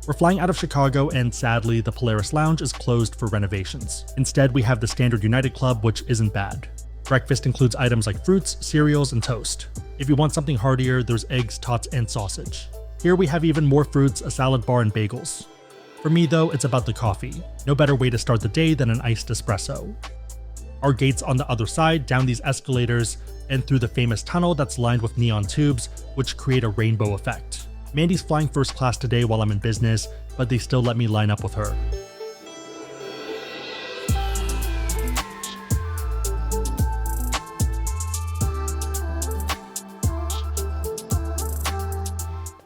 We're flying out of Chicago, and sadly, the Polaris Lounge is closed for renovations. Instead, we have the standard United Club, which isn't bad. Breakfast includes items like fruits, cereals, and toast. If you want something heartier, there's eggs, tots, and sausage. Here we have even more fruits, a salad bar, and bagels. For me though, it's about the coffee. No better way to start the day than an iced espresso. Our gate's on the other side, down these escalators, and through the famous tunnel that's lined with neon tubes, which create a rainbow effect. Mandy's flying first class today while I'm in business, but they still let me line up with her.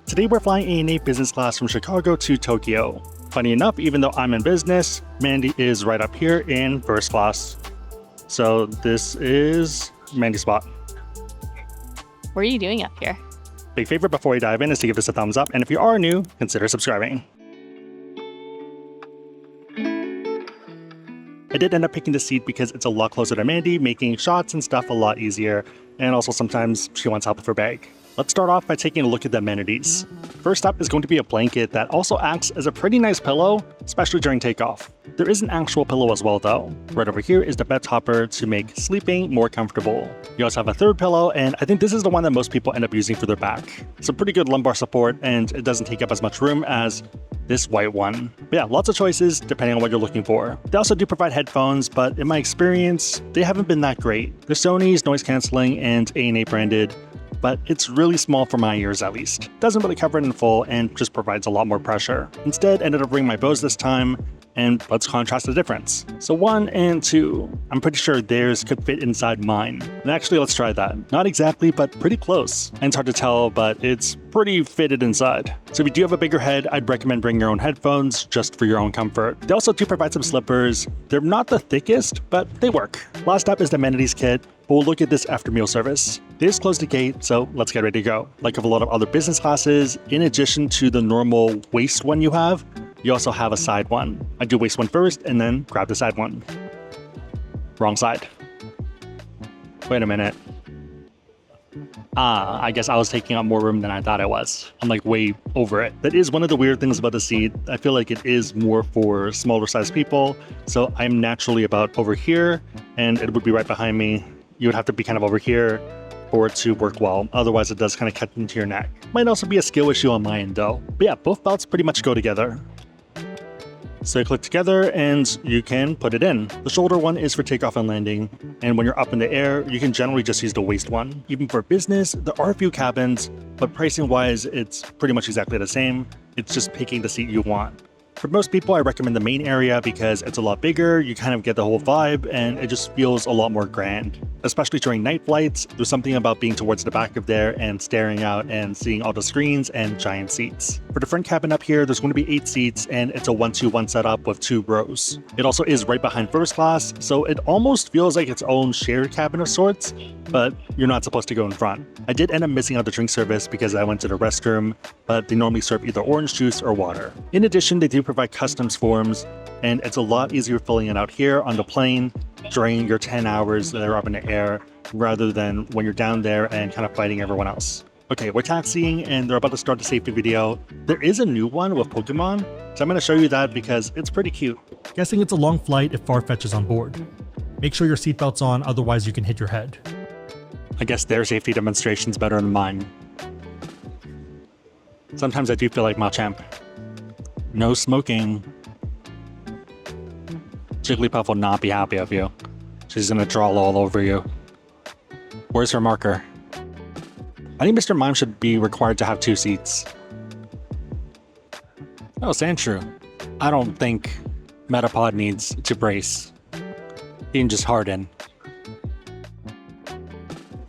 Today we're flying ANA business class from Chicago to Tokyo. Funny enough, even though I'm in business, Mandy is right up here in first class. So this is Mandy's spot. What are you doing up here? Big favorite before we dive in is to give this a thumbs up, and if you are new, consider subscribing. I did end up picking the seat because it's a lot closer to Mandy, making shots and stuff a lot easier, and also sometimes she wants help with her bag. Let's start off by taking a look at the amenities. First up is going to be a blanket that also acts as a pretty nice pillow, especially during takeoff. There is an actual pillow as well though. Right over here is the bed topper to make sleeping more comfortable. You also have a third pillow, and I think this is the one that most people end up using for their back. It's a pretty good lumbar support, and it doesn't take up as much room as this white one. But yeah, lots of choices depending on what you're looking for. They also do provide headphones, but in my experience, they haven't been that great. They're Sony's noise canceling and ANA branded, but it's really small for my ears at least. Doesn't really cover it in full and just provides a lot more pressure. Instead, ended up bringing my Bose this time, and let's contrast the difference. So 1 and 2, I'm pretty sure theirs could fit inside mine. And actually, let's try that. Not exactly, but pretty close. And it's hard to tell, but it's pretty fitted inside. So if you do have a bigger head, I'd recommend bringing your own headphones just for your own comfort. They also do provide some slippers. They're not the thickest, but they work. Last up is the amenities kit. But we'll look at this after meal service. They just closed the gate, so let's get ready to go. Like of a lot of other business classes, in addition to the normal waist one you have, you also have a side one. I do waist one first and then grab the side one. Wrong side. Wait a minute. I guess I was taking up more room than I thought I was. I'm like way over it. That is one of the weird things about the seat. I feel like it is more for smaller sized people. So I'm naturally about over here, and it would be right behind me. You would have to be kind of over here for it to work well. Otherwise, it does kind of cut into your neck. Might also be a skill issue on my end though. But yeah, both belts pretty much go together. So you click together and you can put it in. The shoulder one is for takeoff and landing, and when you're up in the air, you can generally just use the waist one. Even for business, there are a few cabins, but pricing wise, it's pretty much exactly the same. It's just picking the seat you want. For most people, I recommend the main area because it's a lot bigger, you kind of get the whole vibe, and it just feels a lot more grand. Especially during night flights, there's something about being towards the back of there and staring out and seeing all the screens and giant seats. For the front cabin up here, there's going to be 8 seats, and it's a 1-2-1 setup with 2 rows. It also is right behind first class, so it almost feels like its own shared cabin of sorts, but you're not supposed to go in front. I did end up missing out the drink service because I went to the restroom, but they normally serve either orange juice or water. In addition, they do provide customs forms, and it's a lot easier filling it out here on the plane during your 10 hours that are up in the air, rather than when you're down there and kind of fighting everyone else. Okay, we're taxiing and they're about to start the safety video. There is a new one with Pokemon, so I'm going to show you that because it's pretty cute. Guessing it's a long flight if Farfetch is on board. Make sure your seatbelt's on, otherwise you can hit your head. I guess their safety demonstration's better than mine. Sometimes I do feel like Machamp. No smoking. Jigglypuff will not be happy of you. She's gonna drawl all over you. Where's her marker? I think Mr. Mime should be required to have 2 seats. Oh, Sandshrew. I don't think Metapod needs to brace. He can just harden.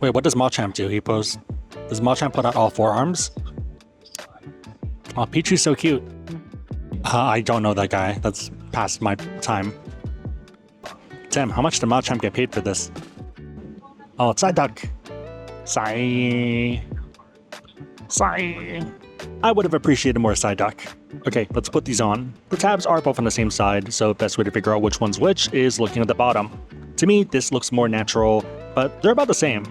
Wait, what does Machamp do? Does Machamp put out all 4 arms? Oh, Pichu's so cute. I don't know that guy. That's past my time. Tim, how much did Machamp get paid for this? Oh, it's Psyduck. Sigh. I would have appreciated more Psyduck. Okay, let's put these on. The tabs are both on the same side, so best way to figure out which one's which is looking at the bottom. To me, this looks more natural, but they're about the same.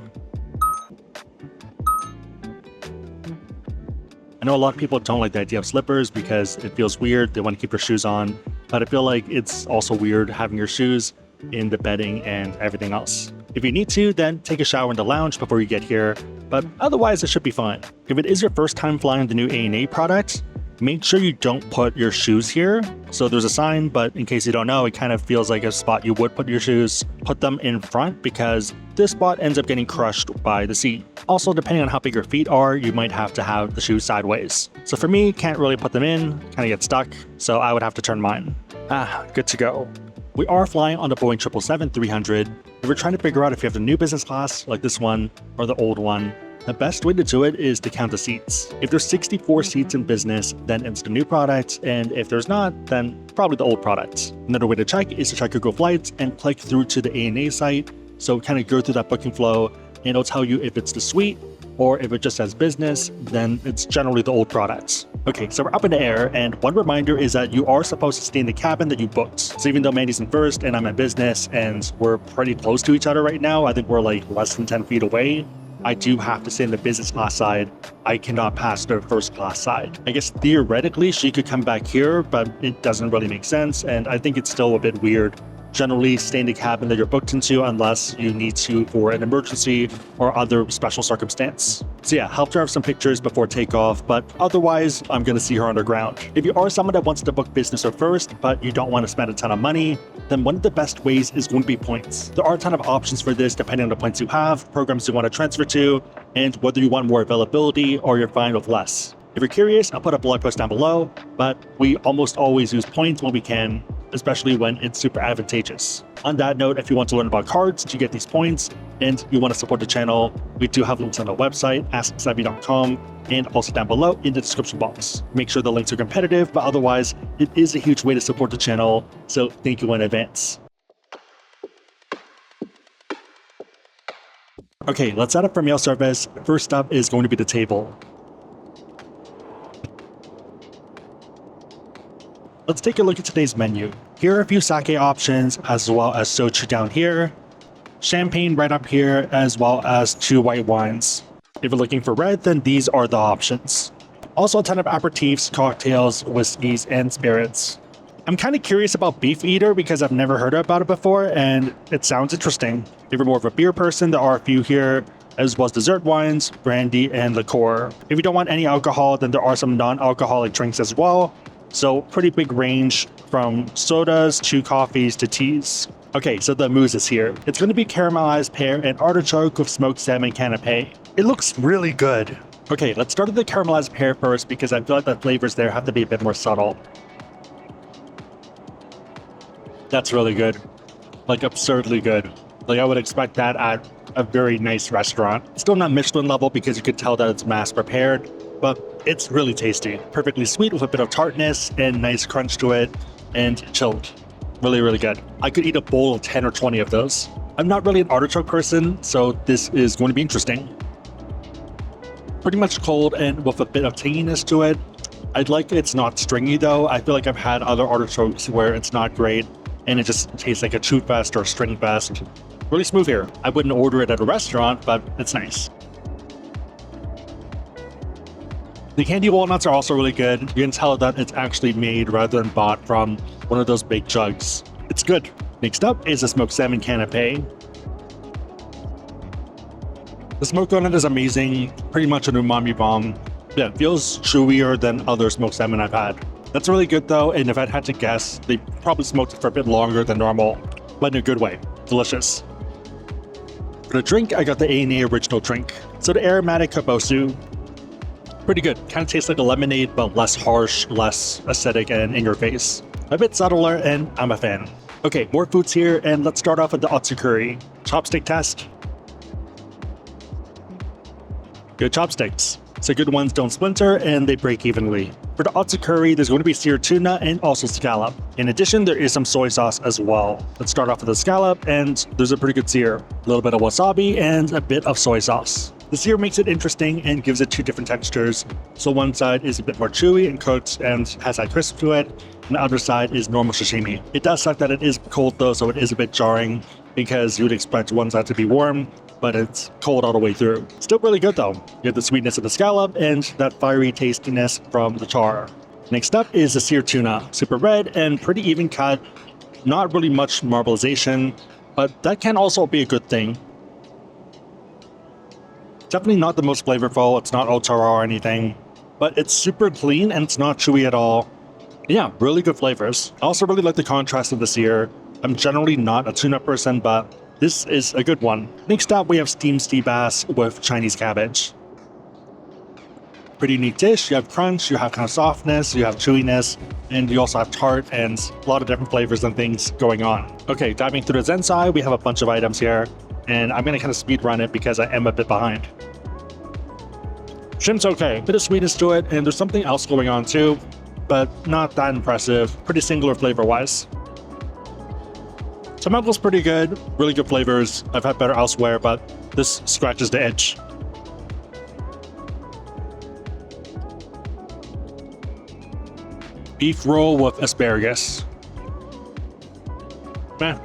I know a lot of people don't like the idea of slippers because it feels weird. They want to keep their shoes on, but I feel like it's also weird having your shoes in the bedding and everything else. If you need to, then take a shower in the lounge before you get here, but otherwise it should be fine. If it is your first time flying the new ANA product, make sure you don't put your shoes here. So there's a sign, but in case you don't know, it kind of feels like a spot you would put your shoes. Put them in front because this spot ends up getting crushed by the seat. Also, depending on how big your feet are, you might have to have the shoes sideways. So for me, can't really put them in, kind of get stuck, so I would have to turn mine. Good to go. We are flying on the Boeing 777-300. If we're trying to figure out if you have the new business class, like this one, or the old one, the best way to do it is to count the seats. If there's 64 seats in business, then it's the new product, and if there's not, then probably the old product. Another way to check is to check your Go Flights and click through to the ANA site. So kind of go through that booking flow, and it'll tell you if it's the suite, or if it just says business, then it's generally the old products. Okay, so we're up in the air, and one reminder is that you are supposed to stay in the cabin that you booked. So even though Mandy's in first and I'm in business, and we're pretty close to each other right now, I think we're like less than 10 feet away, I do have to stay in the business class side. I cannot pass the first class side. I guess theoretically she could come back here, but it doesn't really make sense, and I think it's still a bit weird. Generally, stay in the cabin that you're booked into unless you need to for an emergency or other special circumstance. So yeah, helped her have some pictures before takeoff, but otherwise, I'm gonna see her underground. If you are someone that wants to book business or first, but you don't want to spend a ton of money, then one of the best ways is going to be points. There are a ton of options for this depending on the points you have, programs you want to transfer to, and whether you want more availability or you're fine with less. If you're curious, I'll put a blog post down below, but we almost always use points when we can, especially when it's super advantageous. On that note, if you want to learn about cards to get these points and you want to support the channel, we do have links on the website, asksavvy.com, and also down below in the description box. Make sure the links are competitive, but otherwise, it is a huge way to support the channel, so thank you in advance. Okay, let's set up for meal service. First up is going to be the table. Let's take a look at today's menu. Here are a few sake options, as well as soju down here, champagne right up here, as well as 2 white wines. If you're looking for red, then these are the options. Also a ton of aperitifs, cocktails, whiskeys, and spirits. I'm kind of curious about Beef Eater because I've never heard about it before, and it sounds interesting. If you're more of a beer person, there are a few here, as well as dessert wines, brandy, and liqueur. If you don't want any alcohol, then there are some non-alcoholic drinks as well. So pretty big range from sodas to coffees to teas. Okay, so the mousse is here. It's going to be caramelized pear and artichoke with smoked salmon canapé. It looks really good. Okay, let's start with the caramelized pear first because I feel like the flavors there have to be a bit more subtle. That's really good. Like absurdly good. Like I would expect that at a very nice restaurant. Still not Michelin level because you could tell that it's mass prepared, but it's really tasty. Perfectly sweet with a bit of tartness and nice crunch to it, and chilled. Really, really good. I could eat a bowl of 10 or 20 of those. I'm not really an artichoke person, so this is going to be interesting. Pretty much cold and with a bit of tanginess to it. I'd like it's not stringy though. I feel like I've had other artichokes where it's not great and it just tastes like a chew fest or a string fest. Really smooth here. I wouldn't order it at a restaurant, but it's nice. The candy walnuts are also really good. You can tell that it's actually made rather than bought from one of those big jugs. It's good. Next up is the smoked salmon canapé. The smoked donut is amazing. Pretty much an umami bomb. Yeah, it feels chewier than other smoked salmon I've had. That's really good though, and if I'd had to guess, they probably smoked it for a bit longer than normal, but in a good way. Delicious. For the drink, I got the ANA original drink. So the aromatic kabosu. Pretty good. Kind of tastes like a lemonade, but less harsh, less acidic, and in your face. A bit subtler, and I'm a fan. Okay, more foods here, and let's start off with the otsukuri. Chopstick test. Good chopsticks. So good ones don't splinter, and they break evenly. For the otsukuri, there's going to be seared tuna and also scallop. In addition, there is some soy sauce as well. Let's start off with the scallop, and there's a pretty good sear. A little bit of wasabi and a bit of soy sauce. The sear makes it interesting and gives it two different textures. So one side is a bit more chewy and cooked and has that crisp to it, and the other side is normal sashimi. It does suck that it is cold though, so it is a bit jarring because you would expect one side to be warm, but it's cold all the way through. Still really good though. You have the sweetness of the scallop and that fiery tastiness from the char. Next up is the seared tuna. Super red and pretty even cut. Not really much marbleization, but that can also be a good thing. Definitely not the most flavorful, it's not ultra raw or anything, but it's super clean and it's not chewy at all. Yeah, really good flavors. I also really like the contrast of the sear. I'm generally not a tuna person, but this is a good one. Next up, we have steamed sea bass with Chinese cabbage. Pretty unique dish. You have crunch, you have kind of softness, you have chewiness, and you also have tart and a lot of different flavors and things going on. Okay, diving through the Zensai, we have a bunch of items here, and I'm gonna kind of speed run it because I am a bit behind. Shrimp's okay, bit of sweetness to it, and there's something else going on too, but not that impressive. Pretty singular flavor-wise. Tamago's pretty good, really good flavors. I've had better elsewhere, but this scratches the itch. Beef roll with asparagus. Meh.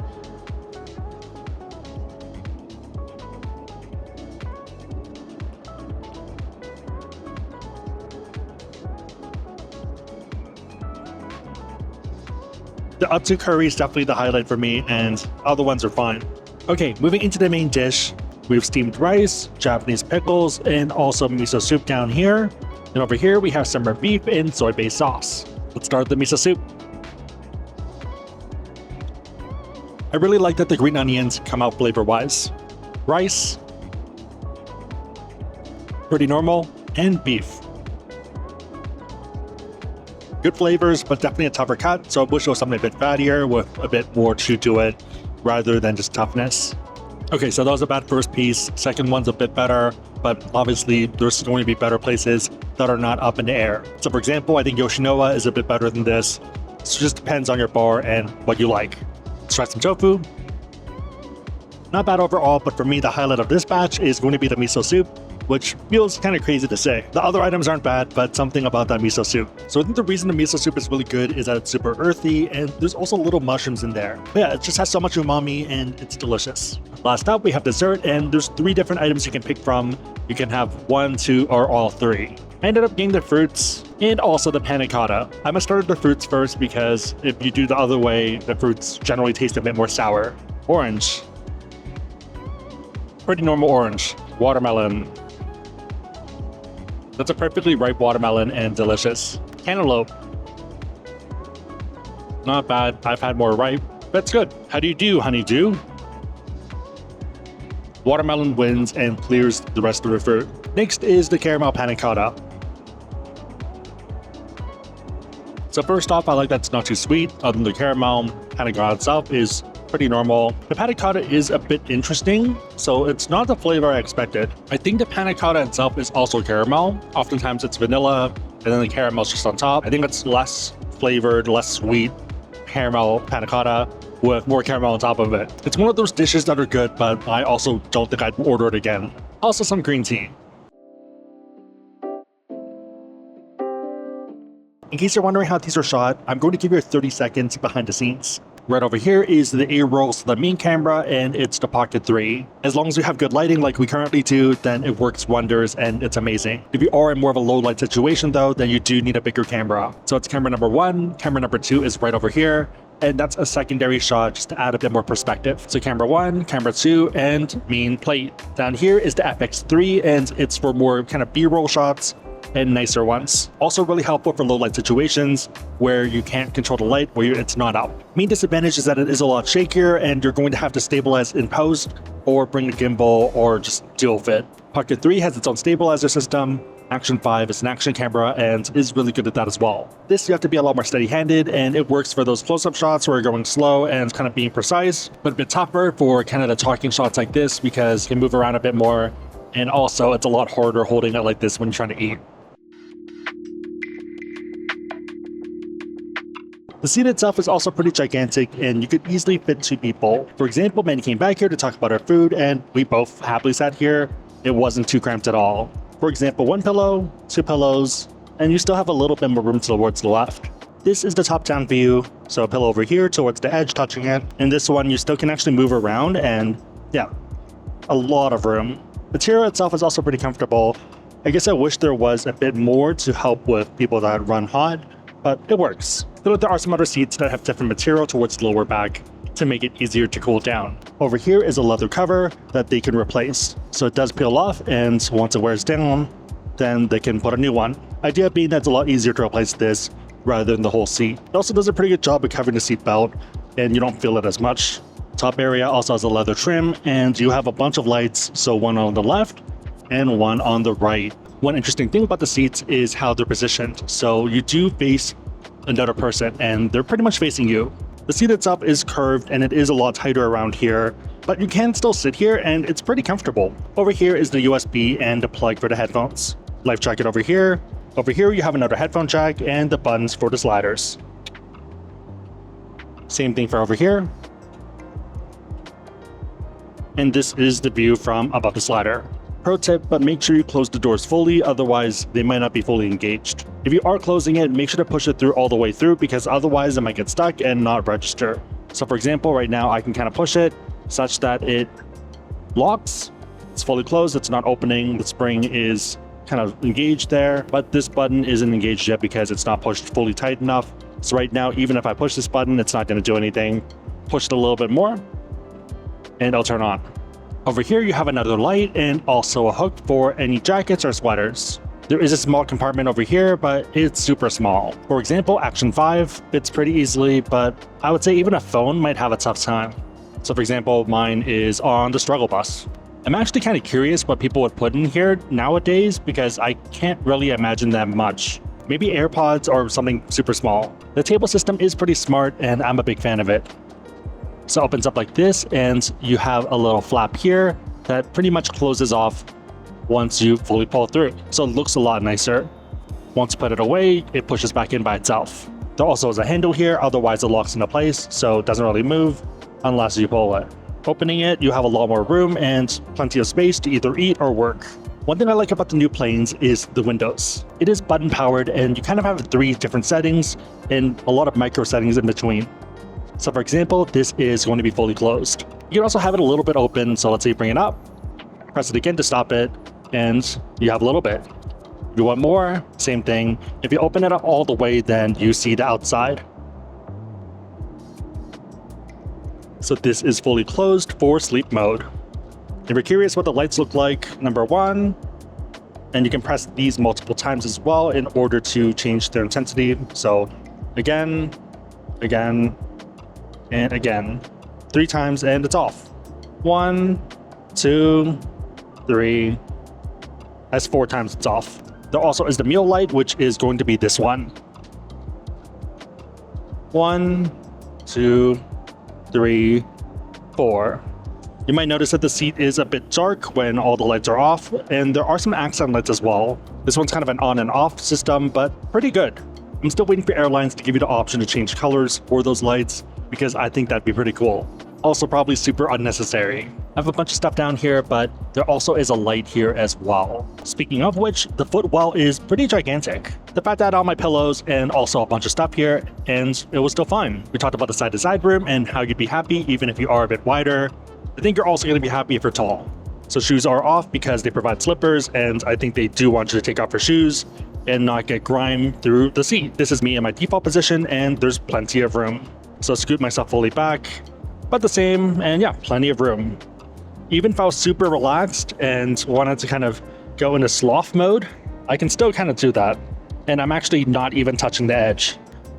The Utsu curry is definitely the highlight for me, and other ones are fine. Okay, moving into the main dish, we have steamed rice, Japanese pickles, and also miso soup down here. And over here, we have summer beef in soy-based sauce. Let's start with the miso soup. I really like that the green onions come out flavor-wise. Rice, pretty normal, and beef. Good flavors, but definitely a tougher cut, so I wish it was something a bit fattier with a bit more chew to it, rather than just toughness. Okay, so that was a bad first piece. Second one's a bit better, but obviously there's going to be better places that are not up in the air. So for example, I think Yoshinoya is a bit better than this. So it just depends on your bar and what you like. Let's try some tofu. Not bad overall, but for me, the highlight of this batch is going to be the miso soup, which feels kind of crazy to say. The other items aren't bad, but something about that miso soup. So I think the reason the miso soup is really good is that it's super earthy, and there's also little mushrooms in there. But yeah, it just has so much umami, and it's delicious. Last up, we have dessert, and there's 3 different items you can pick from. You can have 1, 2, or all 3. I ended up getting the fruits, and also the panna cotta. I must start with the fruits first, because if you do the other way, the fruits generally taste a bit more sour. Orange. Pretty normal orange. Watermelon. That's a perfectly ripe watermelon and delicious. Cantaloupe. Not bad. I've had more ripe. That's good. How do you do, honeydew? Watermelon wins and clears the rest of the fruit. Next is the caramel panna cotta. So first off, I like that it's not too sweet. Other than the caramel, panna cotta itself is pretty normal. The panna cotta is a bit interesting, so it's not the flavor I expected. I think the panna cotta itself is also caramel. Oftentimes it's vanilla, and then the caramel's just on top. I think it's less flavored, less sweet caramel panna cotta with more caramel on top of it. It's one of those dishes that are good, but I also don't think I'd order it again. Also some green tea. In case you're wondering how these are shot, I'm going to give you 30 seconds behind the scenes. Right over here is the A-roll, so the main camera, and it's the Pocket 3. As long as you have good lighting like we currently do, then it works wonders and it's amazing. If you are in more of a low light situation though, then you do need a bigger camera. So it's camera number 1, camera number 2 is right over here, and that's a secondary shot just to add a bit more perspective. So camera 1, camera 2, and main plate. Down here is the FX3, and it's for more kind of B-roll shots and nicer ones. Also really helpful for low light situations where you can't control the light, where it's not out. Main disadvantage is that it is a lot shakier and you're going to have to stabilize in post or bring a gimbal or just deal with it. Pocket 3 has its own stabilizer system. Action 5 is an action camera and is really good at that as well. This you have to be a lot more steady-handed, and it works for those close-up shots where you're going slow and kind of being precise, but a bit tougher for kind of the talking shots like this because you can move around a bit more, and also it's a lot harder holding it like this when you're trying to eat. The seat itself is also pretty gigantic, and you could easily fit 2 people. For example, Manny came back here to talk about our food, and we both happily sat here. It wasn't too cramped at all. For example, 1 pillow, 2 pillows, and you still have a little bit more room towards the left. This is the top-down view, so a pillow over here towards the edge touching it. And this one, you still can actually move around, and yeah, a lot of room. The material itself is also pretty comfortable. I guess I wish there was a bit more to help with people that run hot, but it works. Though there are some other seats that have different material towards the lower back to make it easier to cool down. Over here is a leather cover that they can replace. So it does peel off, and once it wears down, then they can put a new one. Idea being that it's a lot easier to replace this rather than the whole seat. It also does a pretty good job of covering the seat belt, and you don't feel it as much. Top area also has a leather trim, and you have a bunch of lights, so one on the left and one on the right. One interesting thing about the seats is how they're positioned. So you do face another person, and they're pretty much facing you. The seat itself is curved, and it is a lot tighter around here, but you can still sit here, and it's pretty comfortable. Over here is the USB and the plug for the headphones. Life jacket over here. Over here you have another headphone jack and the buttons for the sliders. Same thing for over here. And this is the view from above the slider. Pro tip, but make sure you close the doors fully, otherwise they might not be fully engaged. If you are closing it, make sure to push it through all the way through, because otherwise it might get stuck and not register. So for example, right now I can kind of push it such that it locks. It's fully closed, it's not opening, the spring is kind of engaged there, but this button isn't engaged yet because it's not pushed fully tight enough. So right now, even if I push this button, it's not going to do anything. Push it a little bit more, and it'll turn on. Over here you have another light and also a hook for any jackets or sweaters. There is a small compartment over here, but it's super small. For example, Action 5 fits pretty easily, but I would say even a phone might have a tough time. So for example, mine is on the struggle bus. I'm actually kind of curious what people would put in here nowadays, because I can't really imagine that much. Maybe AirPods or something super small. The table system is pretty smart, and I'm a big fan of it. So it opens up like this, and you have a little flap here that pretty much closes off once you fully pull through. So it looks a lot nicer. Once you put it away, it pushes back in by itself. There also is a handle here, otherwise it locks into place, so it doesn't really move unless you pull it. Opening it, you have a lot more room and plenty of space to either eat or work. One thing I like about the new planes is the windows. It is button powered, and you kind of have 3 different settings and a lot of micro settings in between. So for example, this is going to be fully closed. You can also have it a little bit open, so let's say you bring it up, press it again to stop it, and you have a little bit. If you want more, same thing. If you open it up all the way, then you see the outside. So this is fully closed for sleep mode. If you're curious what the lights look like, number 1, and you can press these multiple times as well in order to change their intensity. So again, again, and again, 3 times, and it's off. 1, 2, 3. That's 4 times it's off. There also is the meal light, which is going to be this one. 1, 2, 3, 4. You might notice that the seat is a bit dark when all the lights are off, and there are some accent lights as well. This one's kind of an on and off system, but pretty good. I'm still waiting for airlines to give you the option to change colors for those lights, because I think that'd be pretty cool. Also probably super unnecessary. I have a bunch of stuff down here, but there also is a light here as well. Speaking of which, the footwell is pretty gigantic. The fact that I had all my pillows and also a bunch of stuff here, and it was still fine. We talked about the side-to-side room and how you'd be happy even if you are a bit wider. I think you're also going to be happy if you're tall. So shoes are off because they provide slippers, and I think they do want you to take off your shoes and not get grime through the seat. This is me in my default position, and there's plenty of room. So scoot myself fully back, but the same, and yeah, plenty of room. Even if I was super relaxed and wanted to kind of go into sloth mode, I can still kind of do that. And I'm actually not even touching the edge.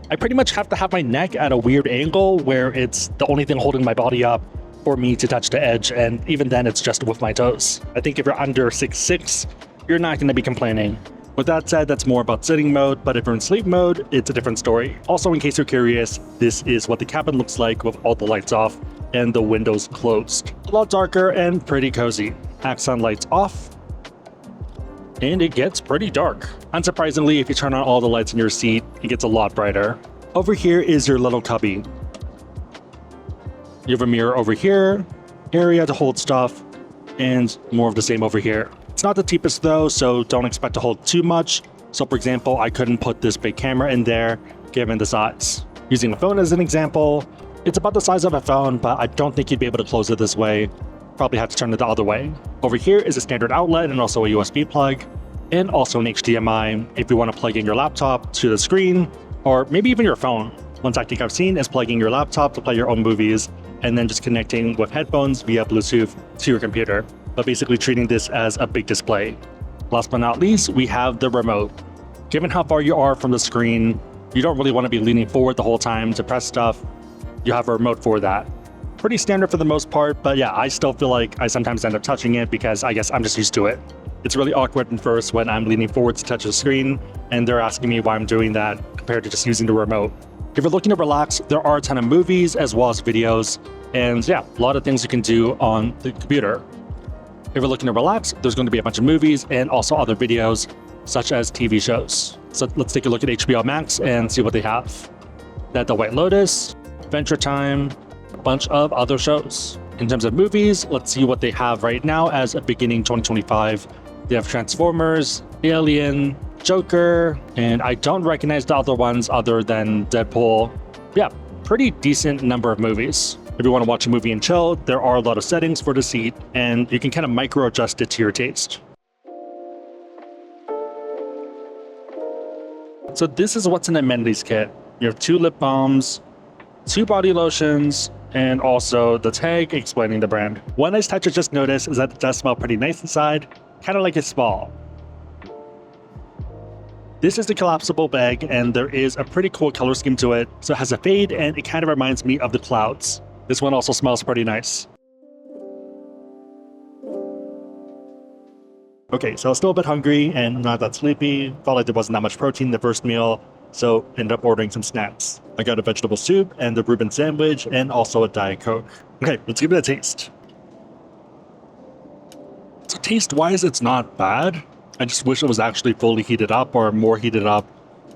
I pretty much have to have my neck at a weird angle where it's the only thing holding my body up for me to touch the edge, and even then it's just with my toes. I think if you're under 6'6", you're not going to be complaining. With that said, that's more about sitting mode, but if you're in sleep mode, it's a different story. Also, in case you're curious, this is what the cabin looks like with all the lights off and the windows closed. A lot darker and pretty cozy. Accent lights off, and it gets pretty dark. Unsurprisingly, if you turn on all the lights in your seat, it gets a lot brighter. Over here is your little cubby. You have a mirror over here, area to hold stuff, and more of the same over here. It's not the cheapest though, so don't expect to hold too much. So for example, I couldn't put this big camera in there given the size. Using a phone as an example, it's about the size of a phone, but I don't think you'd be able to close it this way. probably have to turn it the other way. Over here is a standard outlet and also a USB plug, and also an HDMI if you want to plug in your laptop to the screen, or maybe even your phone. One tactic I've seen is plugging your laptop to play your own movies, and then just connecting with headphones via Bluetooth to your computer, but basically treating this as a big display. Last but not least, we have the remote. Given how far you are from the screen, you don't really want to be leaning forward the whole time to press stuff. You have a remote for that. Pretty standard for the most part, but yeah, I still feel like I sometimes end up touching it because I guess I'm just used to it. It's really awkward at first when I'm leaning forward to touch the screen and they're asking me why I'm doing that compared to just using the remote. If you're looking to relax, there are a ton of movies as well as videos, and yeah, a lot of things you can do on the computer. If you're looking to relax, there's going to be a bunch of movies and also other videos, such as TV shows. So let's take a look at HBO Max and see what they have. They have The White Lotus, Adventure Time, a bunch of other shows. In terms of movies, let's see what they have right now as a beginning 2025. They have Transformers, Alien, Joker, and I don't recognize the other ones other than Deadpool. Yeah, pretty decent number of movies. If you want to watch a movie and chill, there are a lot of settings for the seat, and you can kind of micro adjust it to your taste. So this is what's in the amenities kit. You have 2 lip balms, 2 body lotions, and also the tag explaining the brand. One nice touch I just noticed is that it does smell pretty nice inside, kind of like a spa. This is the collapsible bag, and there is a pretty cool color scheme to it. So it has a fade, and it kind of reminds me of the clouds. This one also smells pretty nice. Okay, so I was still a bit hungry and not that sleepy. Felt like there wasn't that much protein in the first meal, so ended up ordering some snacks. I got a vegetable soup and the Reuben sandwich and also a Diet Coke. Okay, let's give it a taste. So taste-wise, it's not bad. I just wish it was actually fully heated up or more heated up.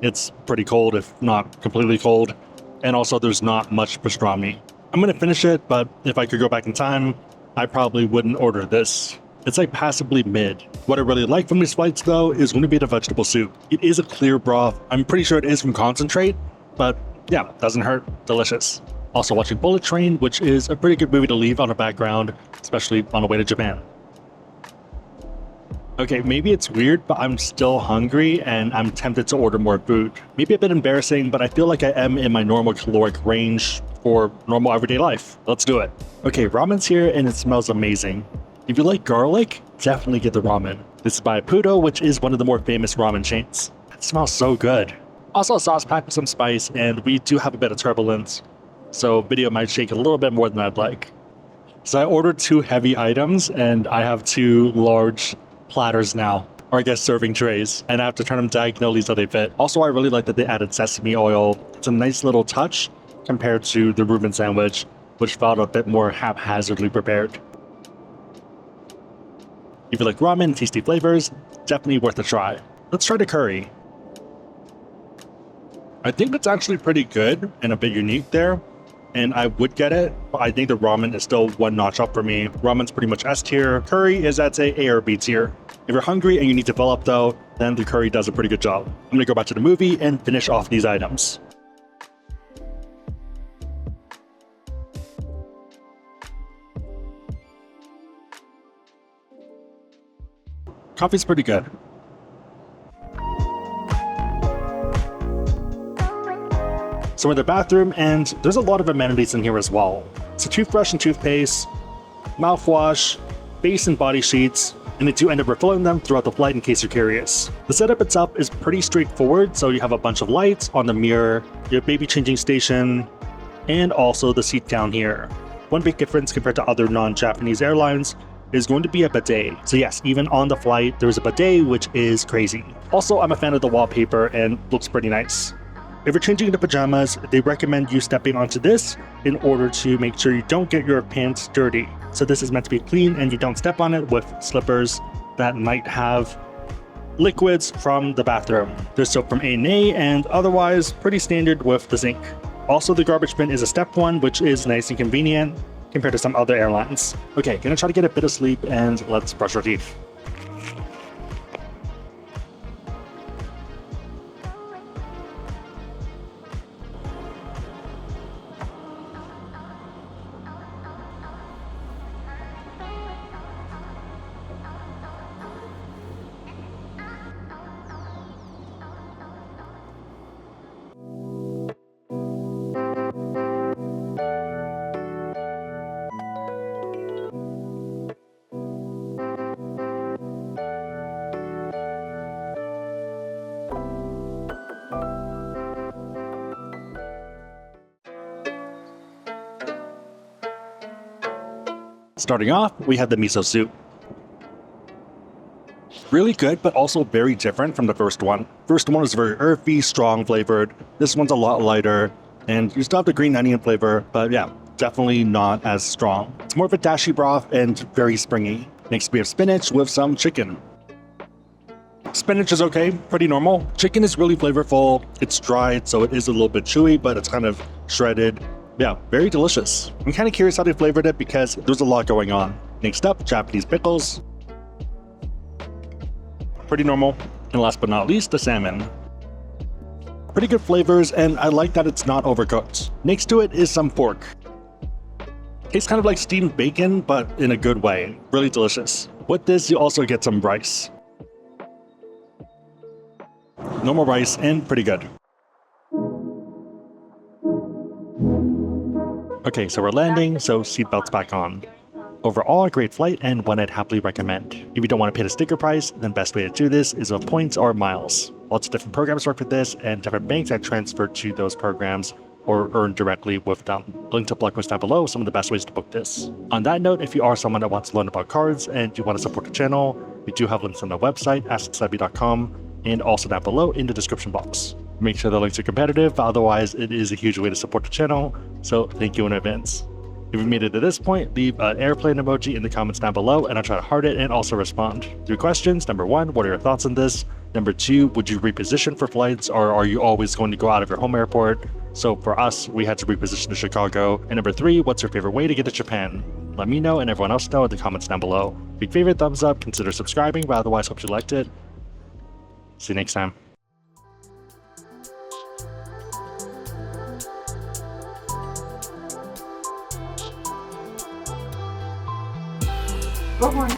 It's pretty cold, if not completely cold. And also there's not much pastrami. I'm gonna finish it, but if I could go back in time, I probably wouldn't order this. It's like passably mid. What I really like from these flights though is going to be the vegetable soup. It is a clear broth. I'm pretty sure it is from concentrate, but yeah, doesn't hurt. Delicious. Also watching Bullet Train, which is a pretty good movie to leave on the background, especially on the way to Japan. Okay, maybe it's weird, but I'm still hungry and I'm tempted to order more food. Maybe a bit embarrassing, but I feel like I am in my normal caloric range for normal everyday life. Let's do it. Okay, ramen's here and it smells amazing. If you like garlic, definitely get the ramen. This is by Pudo, which is one of the more famous ramen chains. It smells so good. Also a sauce pack with some spice, and we do have a bit of turbulence, so video might shake a little bit more than I'd like. So I ordered 2 heavy items, and I have 2 large platters now, or I guess serving trays, and I have to turn them diagonally so they fit. Also, I really like that they added sesame oil. It's a nice little touch compared to the Reuben sandwich, which felt a bit more haphazardly prepared. If you like ramen and tasty flavors, definitely worth a try. Let's try the curry. I think it's actually pretty good and a bit unique there, and I would get it, but I think the ramen is still one notch up for me. Ramen's pretty much S tier. Curry is at say A or B tier. If you're hungry and you need to fill up though, then the curry does a pretty good job. I'm gonna go back to the movie and finish off these items. Coffee's pretty good. So we're in the bathroom, and there's a lot of amenities in here as well. So toothbrush and toothpaste, mouthwash, face and body sheets, and they do end up refilling them throughout the flight in case you're curious. The setup itself is pretty straightforward, so you have a bunch of lights on the mirror, your baby changing station, and also the seat down here. One big difference compared to other non-Japanese airlines is going to be a bidet. So yes, even on the flight, there's a bidet, which is crazy. Also, I'm a fan of the wallpaper and looks pretty nice. If you're changing into pajamas, they recommend you stepping onto this in order to make sure you don't get your pants dirty. So this is meant to be clean and you don't step on it with slippers that might have liquids from the bathroom. There's soap from A&A and otherwise pretty standard with the sink. Also, the garbage bin is a step one, which is nice and convenient compared to some other airlines. Okay, gonna try to get a bit of sleep and let's brush our teeth. Starting off, we have the miso soup. Really good, but also very different from the first one. First one was very earthy, strong flavored. This one's a lot lighter, and you still have the green onion flavor, but yeah, definitely not as strong. It's more of a dashi broth and very springy. Next, we have spinach with some chicken. Spinach is okay, pretty normal. Chicken is really flavorful. It's dried, so it is a little bit chewy, but it's kind of shredded. Yeah, very delicious. I'm kind of curious how they flavored it because there's a lot going on. Next up, Japanese pickles. Pretty normal. And last but not least, the salmon. Pretty good flavors, and I like that it's not overcooked. Next to it is some pork. Tastes kind of like steamed bacon, but in a good way. Really delicious. With this, you also get some rice. Normal rice and pretty good. Okay, so we're landing, so seatbelts back on. Overall, a great flight and one I'd happily recommend. If you don't want to pay the sticker price, then best way to do this is with points or miles. Lots of different programs work with this, and different banks that transfer to those programs or earn directly with them. Link to blog post down below some of the best ways to book this. On that note, if you are someone that wants to learn about cards and you want to support the channel, we do have links on the website, asksabi.com, and also down below in the description box. Make sure the links are competitive, otherwise it is a huge way to support the channel, so thank you in advance. If you made it to this point, leave an airplane emoji in the comments down below and I'll try to heart it and also respond. 3 questions. Number 1, what are your thoughts on this? Number 2, would you reposition for flights or are you always going to go out of your home airport? So for us, we had to reposition to Chicago. And number 3, what's your favorite way to get to Japan? Let me know and everyone else know in the comments down below. Big favorite, thumbs up, consider subscribing, but otherwise hope you liked it. See you next time. Good morning.